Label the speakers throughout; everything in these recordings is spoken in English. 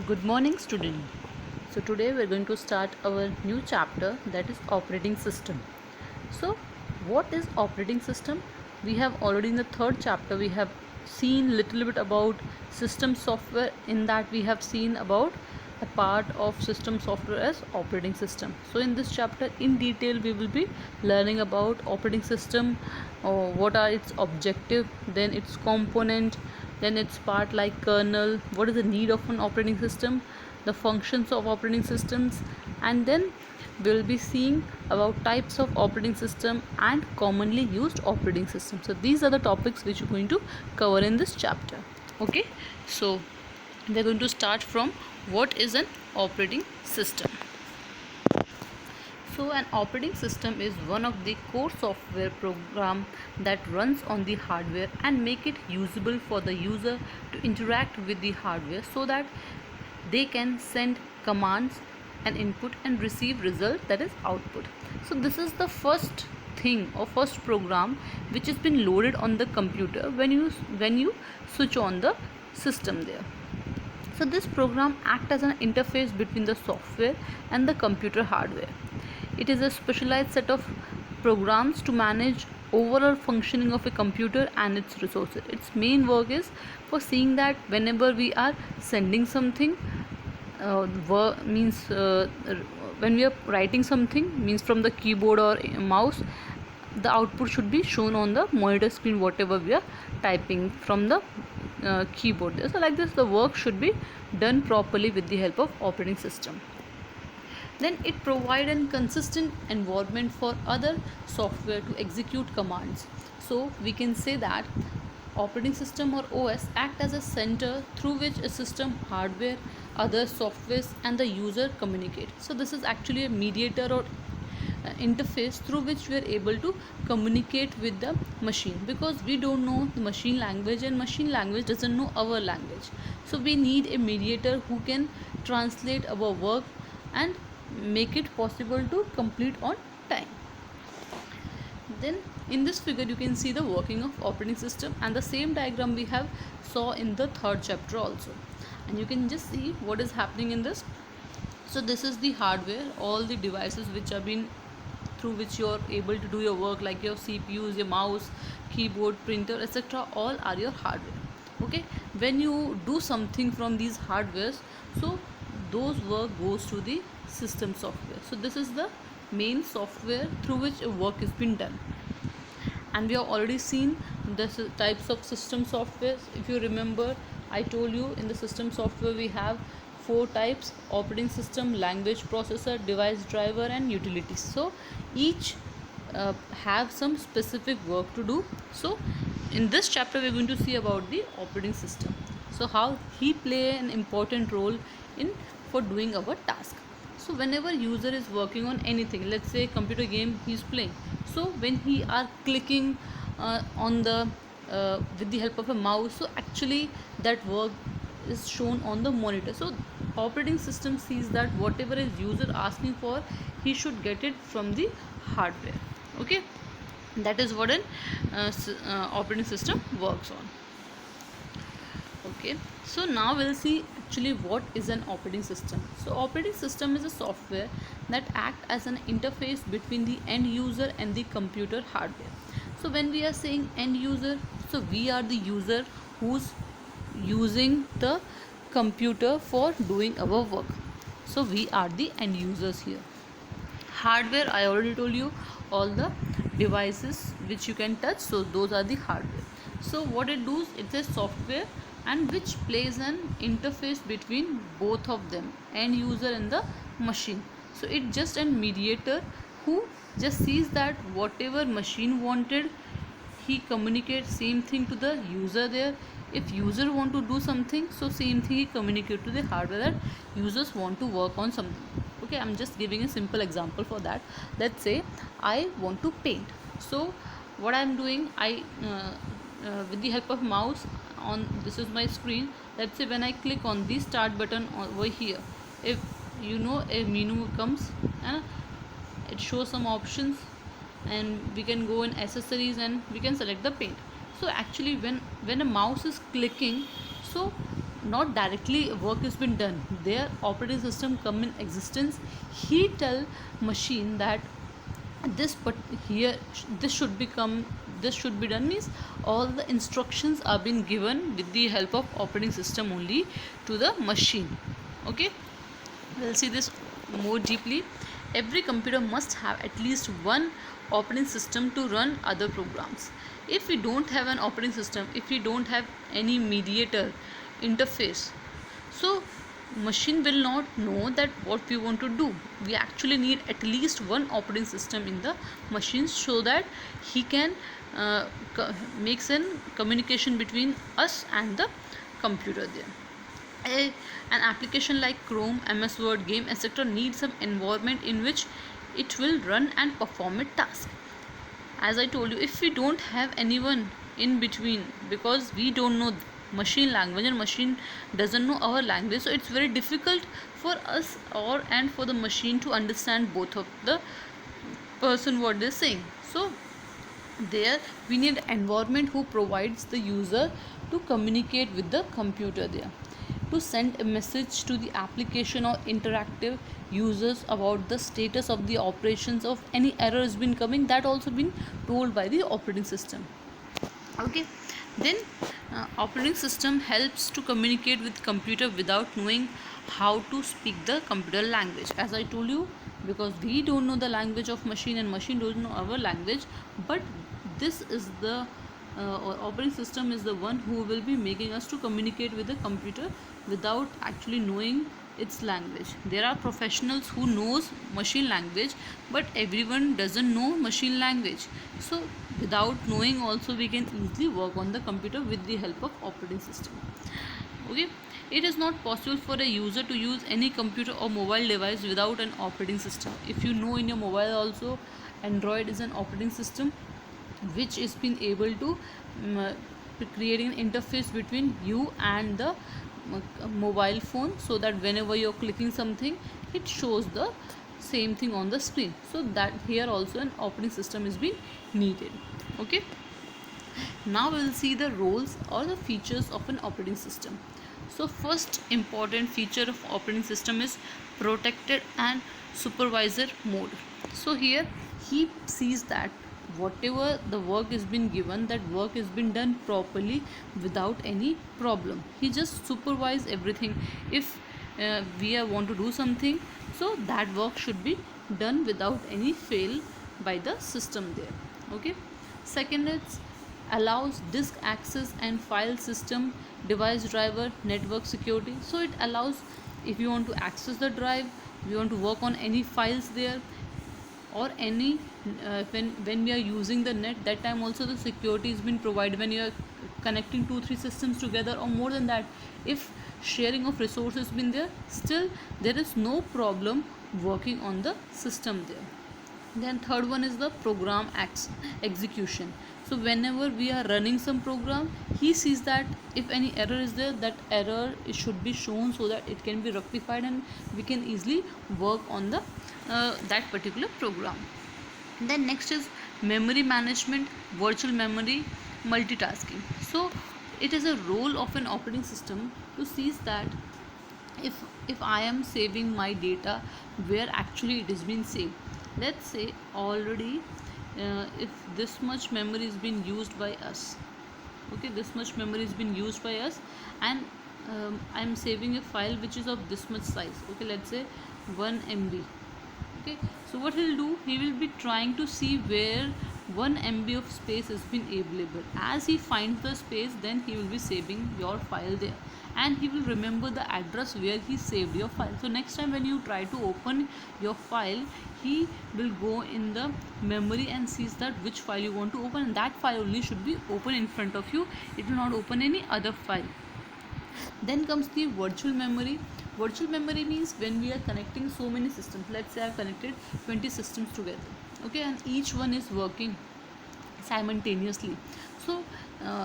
Speaker 1: Good morning, student. So today we are going to start our new chapter, that is operating system. So what is operating system? We have already in the third chapter we have seen little bit about system software. In that we have seen about a part of system software as operating system. So in this chapter in detail we will be learning about operating system, or what are its objective, then its component, then its part like kernel, what is the need of an operating system, the functions of operating systems, and then we will be seeing about types of operating system and commonly used operating system. So these are the topics which we're going to cover in this chapter. Okay, so we're going to start from what is an operating system. So an operating system is one of the core software program that runs on the hardware and make it usable for the user to interact with the hardware so that they can send commands and input and receive result, that is output. So this is the first thing or first program which has been loaded on the computer when you switch on the system there. So this program acts as an interface between the software and the computer hardware. It is a specialized set of programs to manage overall functioning of a computer and its resources. Its main work is for seeing that whenever we are sending something, means when we are writing something, means from the keyboard or mouse, the output should be shown on the monitor screen whatever we are typing from the keyboard there. So like this the work should be done properly with the help of operating system. Then it provide a consistent environment for other software to execute commands. So we can say that operating system or OS act as a center through which a system hardware, other softwares and the user communicate. So this is actually a mediator or interface through which we are able to communicate with the machine, because we don't know the machine language and machine language doesn't know our language. So we need a mediator who can translate our work and make it possible to complete on time. Then in this figure you can see the working of operating system, and the same diagram we have saw in the third chapter also, and you can just see what is happening in this. So this is the hardware, all the devices which are been through which you are able to do your work, like your CPUs, your mouse, keyboard, printer, etc. all are your hardware. Okay, when you do something from these hardwares, so those work goes to the system software. So this is the main software through which a work is being done, and we have already seen the types of system software. If you remember, I told you in the system software we have four types: operating system, language processor, device driver and utilities. So each have some specific work to do. So in this chapter we are going to see about the operating system, so how he play an important role in for doing our task. So whenever user is working on anything, let's say computer game he is playing, so when he are clicking on the with the help of a mouse, so actually that work is shown on the monitor. So operating system sees that whatever is user asking for, he should get it from the hardware. Okay, that is what an operating system works on. Okay, so now we'll see actually what is an operating system. So operating system is a software that act as an interface between the end user and the computer hardware. So when we are saying end user, so we are the user who's using the computer for doing our work. So we are the end users here. Hardware, I already told you, all the devices which you can touch, so those are the hardware. So what it does, it's a software and which plays an interface between both of them, end user and the machine. So it's just a mediator who just sees that whatever machine wanted, he communicates same thing to the user there. If user want to do something, so same thing he communicate to the hardware that users want to work on something. Okay, I'm just giving a simple example for that. Let's say I want to paint. So what I'm doing, I with the help of mouse, on this is my screen, let's say when I click on the start button over here, if you know a menu comes and it shows some options, and we can go in accessories and we can select the paint. So actually when a mouse is clicking, so not directly work has been done, their operating system come in existence. He tell machine that this, but here this should become, this should be done, means all the instructions are being given with the help of operating system only to the machine. Okay, we'll see this more deeply. Every computer must have at least one operating system to run other programs. If we don't have an operating system, if we don't have any mediator interface, so machine will not know that what we want to do. We actually need at least one operating system in the machine, so that he can makes an communication between us and the computer there. An application like Chrome, MS Word, game, etc. needs some environment in which it will run and perform a task. As I told you, if we don't have anyone in between, because we don't know machine language and machine doesn't know our language, so it's very difficult for us or and for the machine to understand both of the person what they're saying. So there we need environment who provides the user to communicate with the computer there, to send a message to the application or interactive users about the status of the operations, of any error has been coming, that also been told by the operating system. Okay, then operating system helps to communicate with computer without knowing how to speak the computer language. As I told you, because we don't know the language of machine and machine don't know our language, but this is the operating system is the one who will be making us to communicate with the computer without actually knowing its language. There are professionals who knows machine language, but everyone doesn't know machine language. So without knowing also we can easily work on the computer with the help of operating system. Okay, it is not possible for a user to use any computer or mobile device without an operating system. If you know, in your mobile also Android is an operating system which is been able to creating an interface between you and the mobile phone, so that whenever you're clicking something it shows the same thing on the screen. So that here also an operating system is being needed. Okay, now we will see the roles or the features of an operating system. So first important feature of operating system is protected and supervisor mode. So here he sees that whatever the work is been given, that work is been done properly without any problem. He just supervise everything. If we want to do something, so that work should be done without any fail by the system there. Okay, second, it's allows disk access and file system, device driver, network security. So it allows, if you want to access the drive, if you want to work on any files there, or any when we are using the net, that time also the security has been provided. When you are connecting 2-3 systems together or more than that, if sharing of resources been there, still there is no problem working on the system there. Then third one is the program execution. So whenever we are running some program, he sees that if any error is there, that error it should be shown so that it can be rectified and we can easily work on the that particular program. Then next is memory management, virtual memory, multitasking. So it is a role of an operating system to see that if I am saving my data where actually it is being saved. Let's say already if this much memory is being used by us, okay, this much memory is being used by us, and I'm saving a file which is of this much size, okay, let's say 1 MB. Okay, so what he'll do, he will be trying to see where 1 MB of space has been available. As he finds the space, then he will be saving your file there, and he will remember the address where he saved your file. So next time when you try to open your file, he will go in the memory and sees that which file you want to open, and that file only should be open in front of you. It will not open any other file. Then comes the virtual memory. Virtual memory means when we are connecting so many systems. Let's say I have connected 20 systems together, okay, and each one is working simultaneously. So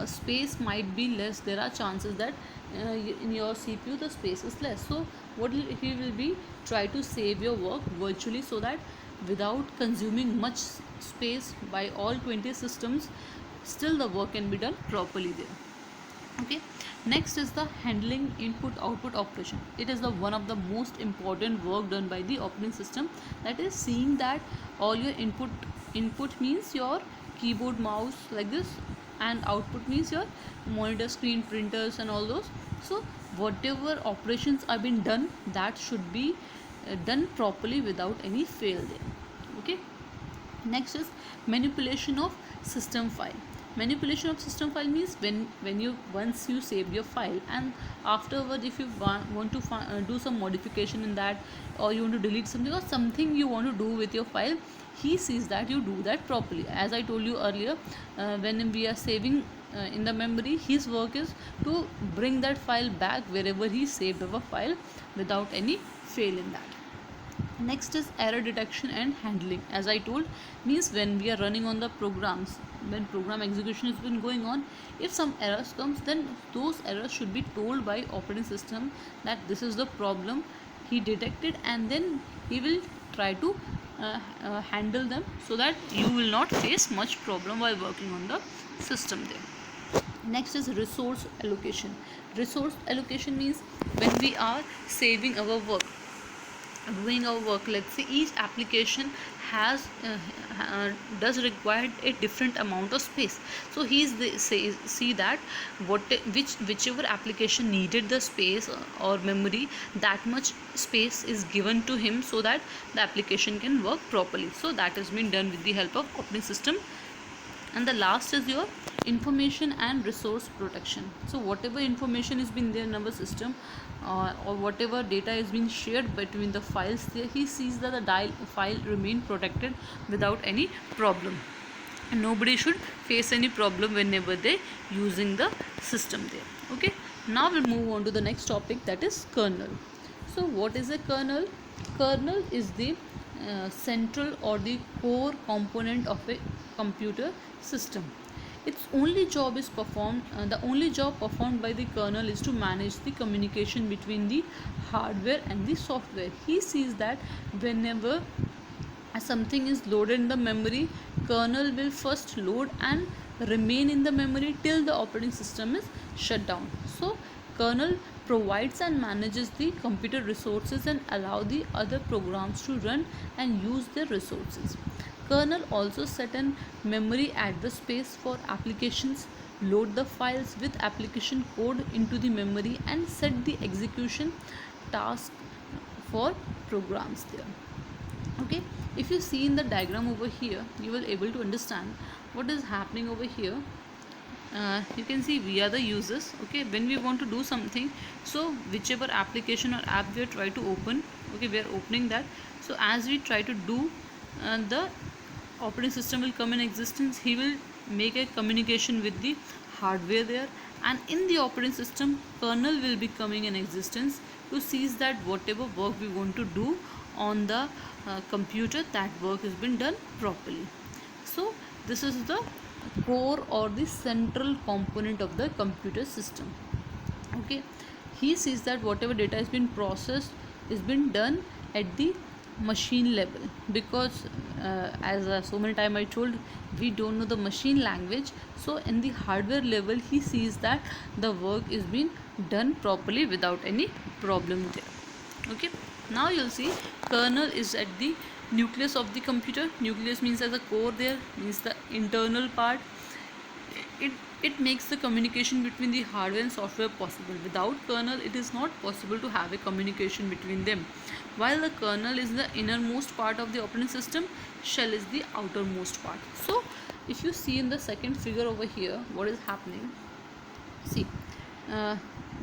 Speaker 1: space might be less. There are chances that in your CPU the space is less. So what he will be, try to save your work virtually, so that without consuming much space by all 20 systems, still the work can be done properly there. Okay, Next is the handling input output operation. It is the one of the most important work done by the operating system, that is seeing that all your input means your keyboard, mouse, like this, and output means your monitor screen, printers, and all those. So whatever operations are being done, that should be done properly without any fail there. Okay. Next is manipulation of system file. Manipulation of system file means when you once you save your file, and afterward if you want to do some modification in that, or you want to delete something, or something you want to do with your file, he sees that you do that properly. As I told you earlier, when we are saving in the memory, his work is to bring that file back wherever he saved our file without any fail in that. Next is error detection and handling. As I told, means when we are running on the programs, when program execution has been going on, if some errors comes, then those errors should be told by operating system that this is the problem he detected, and then he will try to handle them, so that you will not face much problem while working on the system there. Next is resource allocation. Resource allocation means when we are saving our work, doing our work, let's say each application has does require a different amount of space. So see that whichever application needed the space or memory, that much space is given to him, so that the application can work properly. So that has been done with the help of operating system. And the last is your information and resource protection. So whatever information is been there in our system, or whatever data is being shared between the files there, he sees that the file remain protected without any problem, and nobody should face any problem whenever they using the system there. Okay, now we'll move on to the next topic, that is kernel. So what is a kernel? Kernel is the central or the core component of a computer system. Its only job is performed the only job performed by the kernel is to manage the communication between the hardware and the software. He sees that whenever something is loaded in the memory, kernel will first load and remain in the memory till the operating system is shut down. So kernel provides and manages the computer resources and allow the other programs to run and use their resources. Kernel also set an memory address space for applications, load the files with application code into the memory, and set the execution task for programs there. Okay, if you see in the diagram over here, you will able to understand what is happening over here. You can see we are the users. Okay, when we want to do something, so whichever application or app we try to open, okay, we are opening that. So as we try to do, the operating system will come in existence. He will make a communication with the hardware there, and in the operating system, kernel will be coming in existence to seize that whatever work we want to do on the computer, that work has been done properly. So this is the core or the central component of the computer system. Okay, he sees that whatever data has been processed is been done at the machine level, because as so many time I told, we don't know the machine language. So in the hardware level, he sees that the work is being done properly without any problem there. Okay, now you'll see kernel is at the nucleus of the computer. Nucleus means as a core there, means the internal part. It makes the communication between the hardware and software possible. Without kernel, it is not possible to have a communication between them. While the kernel is the innermost part of the operating system, shell is the outermost part. So if you see in the second figure over here, what is happening, see,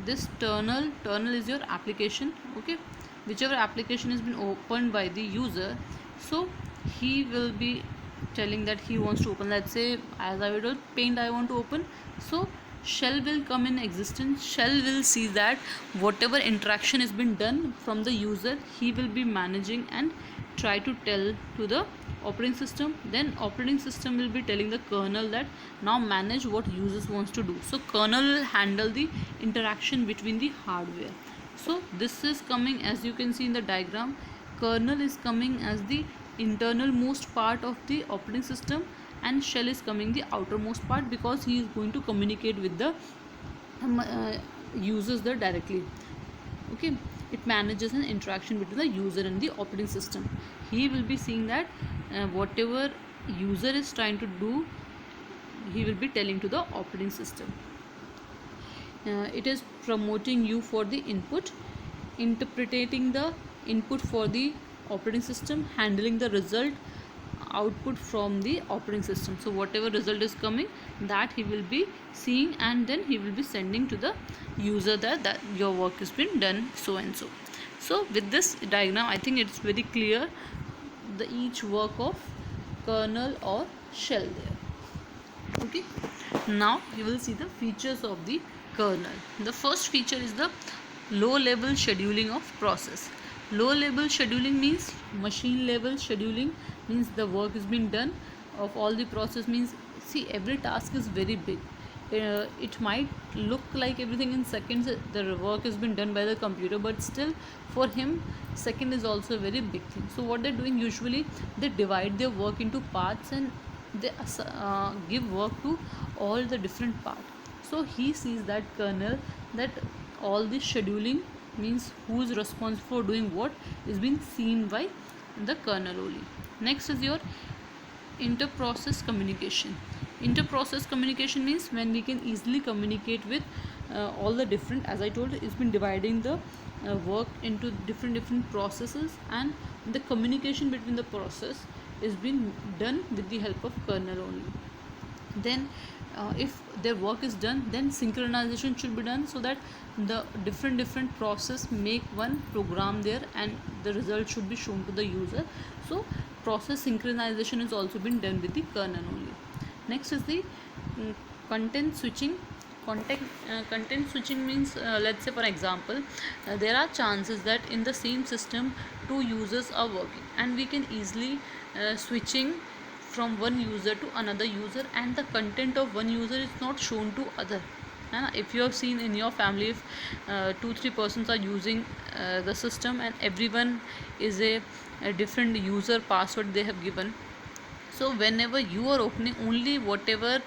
Speaker 1: this terminal is your application. Okay, whichever application has been opened by the user, so he will be telling that he wants to open, let's say as I will paint I want to open. So shell will come in existence. Shell will see that whatever interaction has been done from the user, he will be managing and try to tell to the operating system. Then operating system will be telling the kernel that now manage what users wants to do. So kernel will handle the interaction between the hardware. So this is coming, as you can see in the diagram, kernel is coming as the internal most part of the operating system, and shell is coming the outermost part, because he is going to communicate with the uses that directly. Okay, it manages an interaction between the user and the operating system. He will be seeing that whatever user is trying to do, he will be telling to the operating system. It is promoting you for the input, interpreting the input for the operating system, handling the result output from the operating system. So whatever result is coming, that he will be seeing, and then he will be sending to the user that your work has been done so and so. So with this diagram, I think it's very clear the each work of kernel or shell there. Okay, now you will see the features of the kernel. The first feature is the low level scheduling of process. Low level scheduling means machine level scheduling, means the work is being done of all the process. Means, see, every task is very big. It might look like everything in seconds, the work has been done by the computer, but still for him second is also a very big thing. So what they're doing, usually they divide their work into parts, and they give work to all the different parts. So he sees that kernel, that all this scheduling, means who is responsible for doing what, is being seen by the kernel only. Next is your inter-process communication. Inter-process communication means when we can easily communicate with all the different, as I told, it's been dividing the work into different processes, and the communication between the process is being done with the help of kernel only. Then if their work is done, then synchronization should be done, so that the different process make one program there, and the result should be shown to the user. So process synchronization is also been done with the kernel only. Next is the content switching. Content switching means, let's say for example, there are chances that in the same system two users are working, and we can easily switching from one user to another user, and the content of one user is not shown to other. And if you have seen in your family, if 2-3 persons are using the system, and everyone is a different user password they have given, so whenever you are opening, only whatever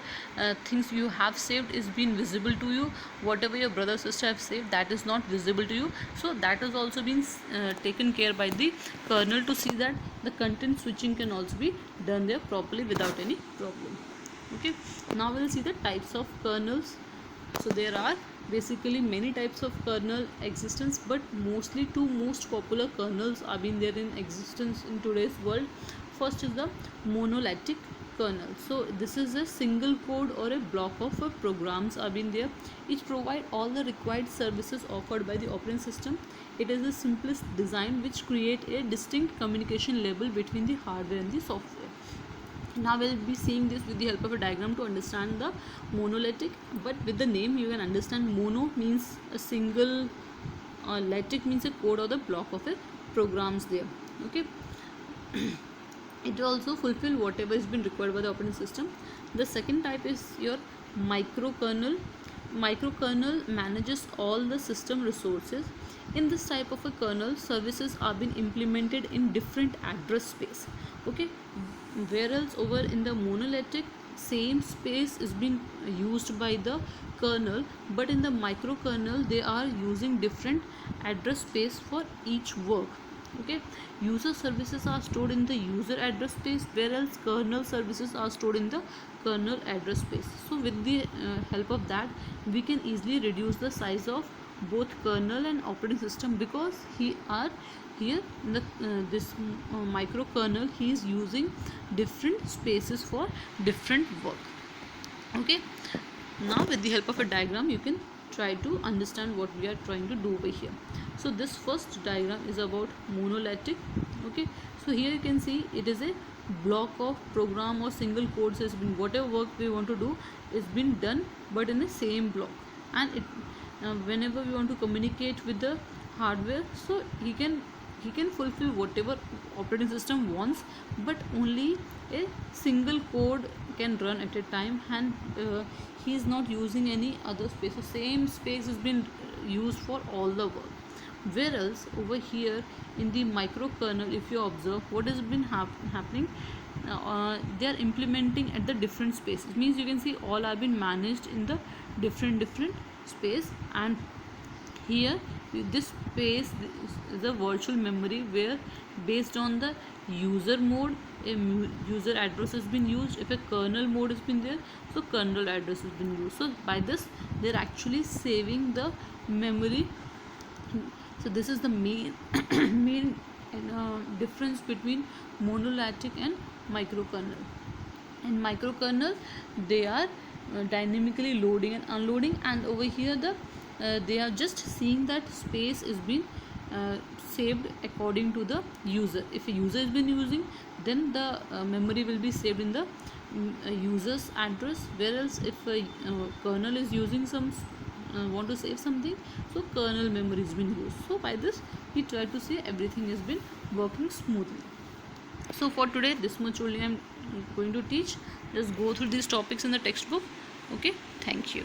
Speaker 1: things you have saved is being visible to you. Whatever your brother sister have saved, that is not visible to you. So that is also being taken care by the kernel, to see that the content switching can also be done there properly without any problem. Okay, now we'll see the types of kernels. So there are basically many types of kernel existence, but mostly two most popular kernels are being there in existence in today's world. First is the monolithic kernel. So this is a single code or a block of programs are being there. It provide all the required services offered by the operating system. It is the simplest design which create a distinct communication level between the hardware and the software. Now we'll be seeing this with the help of a diagram to understand the monolithic, but with the name you can understand mono means a single, lithic means a code or the block of a programs there. Okay. It will also fulfill whatever has been required by the operating system. The second type is your microkernel. Microkernel manages all the system resources. In this type of a kernel, services are being implemented in different address space. Okay, whereas over in the monolithic, same space is being used by the kernel, but in the microkernel they are using different address space for each work. Okay, user services are stored in the user address space, whereas kernel services are stored in the kernel address space. So with the help of that, we can easily reduce the size of both kernel and operating system, because here in the this microkernel, he is using different spaces for different work. Okay, now with the help of a diagram you can try to understand what we are trying to do over here. So this first diagram is about monolithic. Okay, so here you can see it is a block of program or single codes has been, whatever work we want to do is been done, but in the same block. And it whenever we want to communicate with the hardware, so he can fulfill whatever operating system wants, but only a single code can run at a time, and he is not using any other space. So same space has been used for all the work. Whereas over here in the microkernel, if you observe what has been happening, they are implementing at the different spaces. Means you can see all have been managed in the different space, and here this space is a virtual memory where based on the user mode user address has been used. If a kernel mode has been there, so kernel address has been used. So by this they're actually saving the memory. So this is the main main difference between monolithic and microkernel. In microkernel they are dynamically loading and unloading, and over here they are just seeing that space is being saved according to the user. If a user has been using, then the memory will be saved in the user's address, whereas if a kernel is using some want to save something, so kernel memory has been used. So by this we try to say everything has been working smoothly. So for today this much only I'm going to teach. Just go through these topics in the textbook. Okay, thank you.